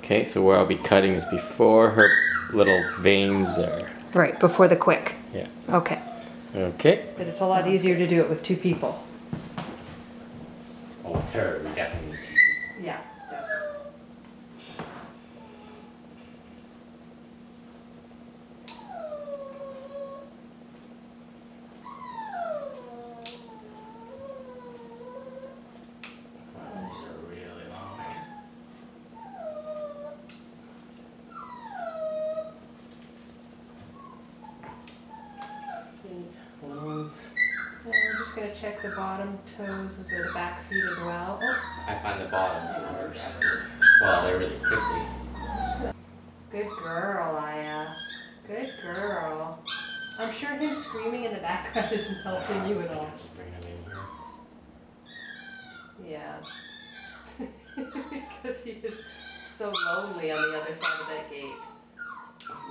Okay, so where I'll be cutting is before her little veins there. Right, before the quick. Yeah. Okay. Okay. But it's a lot easier to do it with 2 people. Oh, with her, we definitely need to. Yeah, definitely. These are really long. Ones. We're just going to check the bottom toes or the back feet as well. Oh. I find the bottoms worse. Well, they're really quickly. Good girl, Aya. Good girl. I'm sure him screaming in the background isn't helping you at all. Just bring them in here. Yeah. Because he is so lonely on the other side of that gate.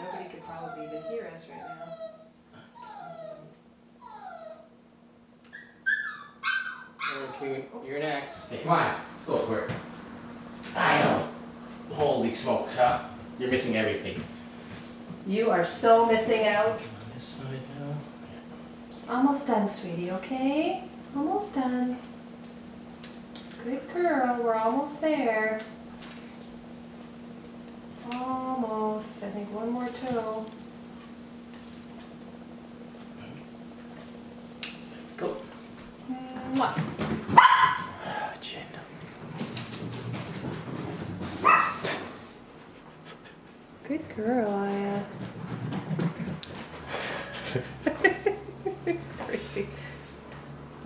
Nobody could probably even hear us right now. Okay, you're next. Hey, come on. Let's go for it. I know. Holy smokes, huh? You're missing everything. You are so missing out. On this side now. Almost done, sweetie, okay? Almost done. Good girl, we're almost there. Almost. I think one more toe. Go. Mwah. Chin. Good girl, Aya. It's crazy.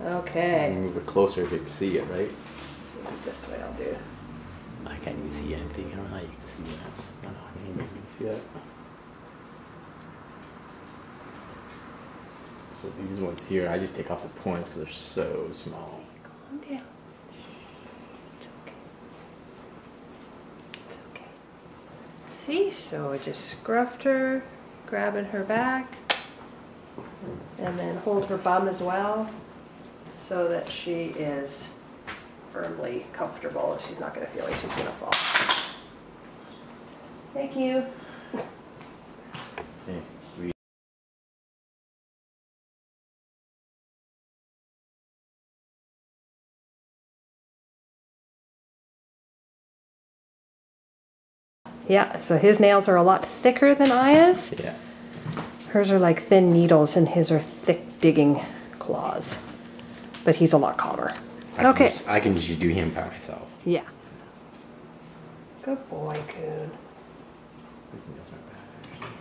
Okay. Move it closer if you can see it, right? This way I'll do. I can't even see anything. I don't know how you can see that. I don't know how you can see that. So these ones here, I just take off the points because they're so small. Calm down. It's okay. It's okay. See? So I just scruffed her, grabbing her back, and then hold her bum as well so that she is firmly comfortable. She's not going to feel like she's going to fall. Thank you. Okay, sweet. Yeah, so his nails are a lot thicker than Aya's. Yeah. Hers are like thin needles and his are thick digging claws. But he's a lot calmer. Okay. I can just do him by myself. Yeah. Good boy, Coon. His nails aren't bad, actually.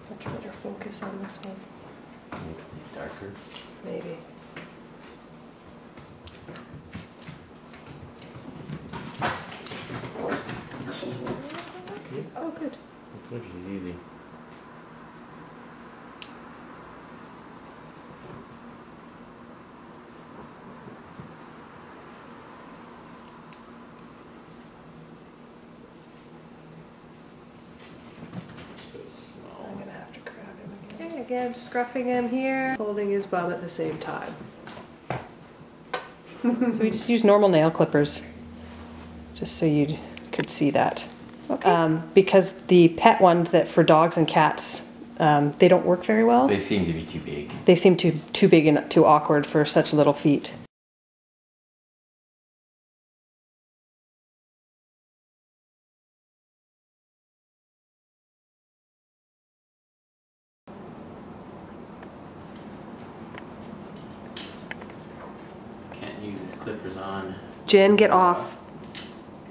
Much better focus on this one. Maybe 'cause he's darker. Maybe. Oh, good. I told you he's easy. So small. I'm gonna have to grab him again. Okay, again, scruffing him here, holding his bum at the same time. So we just use normal nail clippers, just so you could see that. Okay. Because the pet ones that for dogs and cats, they don't work very well. They seem to be too big. They seem too big and too awkward for such little feet. Can't use these clippers on. Jen, get off.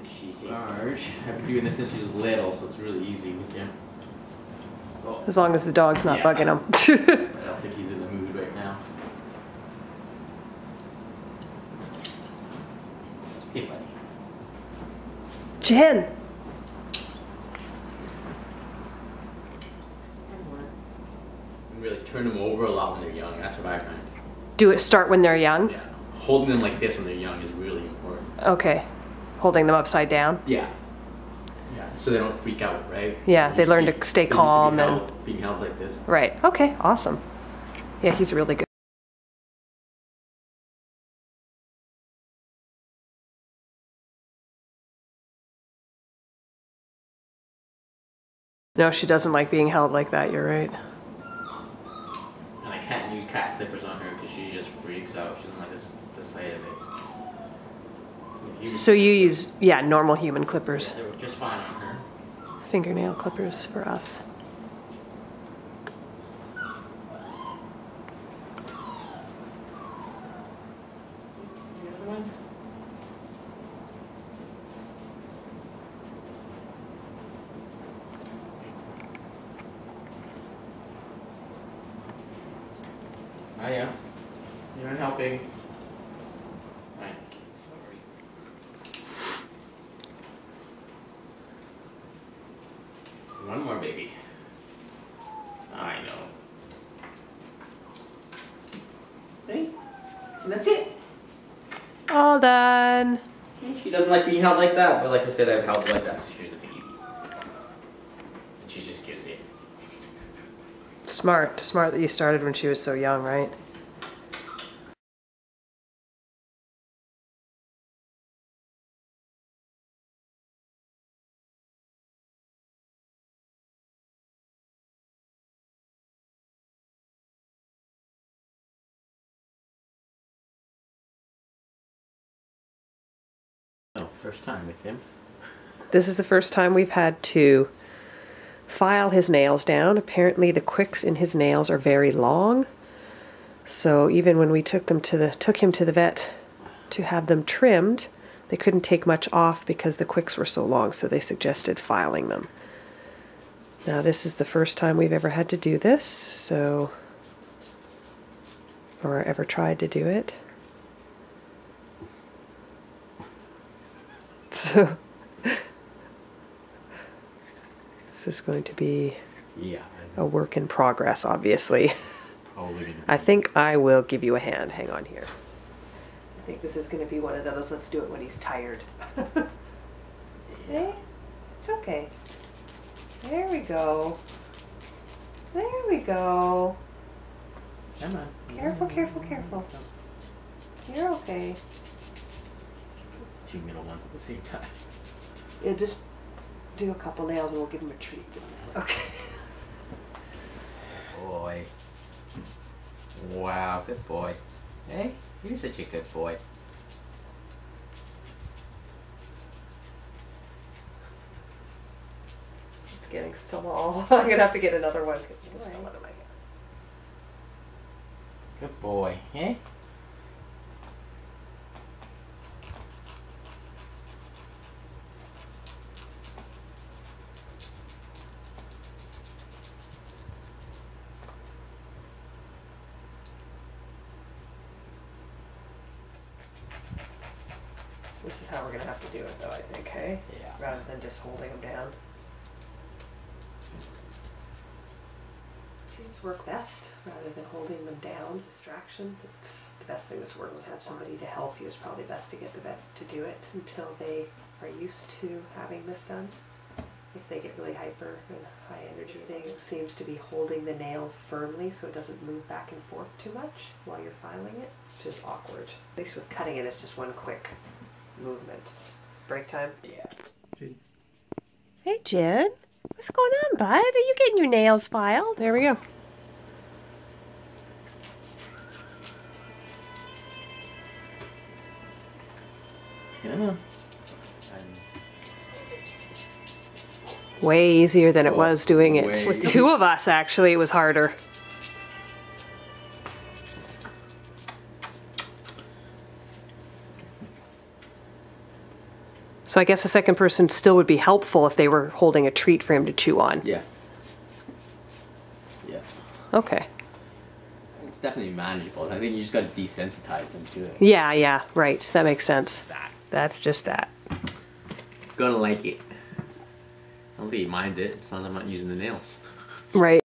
She's large. I've been doing this since she was little, so it's really easy with him. Oh. As long as the dog's not bugging him. I don't think he's in the mood right now. Hey, buddy. Jen! Really turn them over a lot when they're young. That's what I find. Start when they're young? Yeah. Holding them like this when they're young is really important. Okay. Holding them upside down? Yeah. Yeah. So they don't freak out, right? Yeah, they learn to stay calm and being held like this. Right. Okay, awesome. Yeah, he's really good. No, she doesn't like being held like that, you're right. And I can't use cat clippers on her because she just freaks out. She doesn't like the sight of it. So you use, yeah, normal human clippers. Yeah, they were just fine on her. Fingernail clippers for us. The other one? Oh yeah. You're not helping. Right. Sorry. One more, baby. I know. Hey, and that's it. All done. She doesn't like being held like that, but like I said, I've held her like that since she was a baby. And she just gives it. Smart. Smart that you started when she was so young, right? Oh, first time with him. This is the first time we've had to file his nails down. Apparently the quicks in his nails are very long. So even when we took him to the vet to have them trimmed, they couldn't take much off because the quicks were so long, so they suggested filing them. Now this is the first time we've ever had to do this, so, or ever tried to do it. So this is going to be a work in progress, obviously. I think I will give you a hand. Hang on here. I think this is going to be one of those, let's do it when he's tired. Hey, it's okay. There we go. There we go. Come on. Careful, careful, careful. You're okay. Two middle ones at the same time. Yeah, just do a couple nails and we'll give him a treat. Okay. Boy. Wow, good boy. Hey, you're such a good boy. It's getting still long. I'm gonna have to get another one because it's just fell out of my hand. Good boy, eh? This is how we're gonna have to do it though, I think, hey? Yeah. Rather than just holding them down. Treats work best rather than holding them down. Distraction. It's the best thing that's worked is have somebody to help you. It's probably best to get the vet to do it until they are used to having this done. If they get really hyper and high energy, this thing seems to be holding the nail firmly so it doesn't move back and forth too much while you're filing it, which is awkward. At least with cutting it, it's just one quick movement. Break time? Yeah. Hey, Jen. What's going on, bud? Are you getting your nails filed? There we go. Yeah. Way easier than it was doing it. way With two of us, actually, it was harder. So I guess a second person still would be helpful if they were holding a treat for him to chew on. Yeah. Yeah. Okay. It's definitely manageable. I think you just got to desensitize them to it. Yeah, yeah, right. That makes sense. That. That's just that. Gonna like it. I don't think he minds it as long as I'm not using the nails. Right.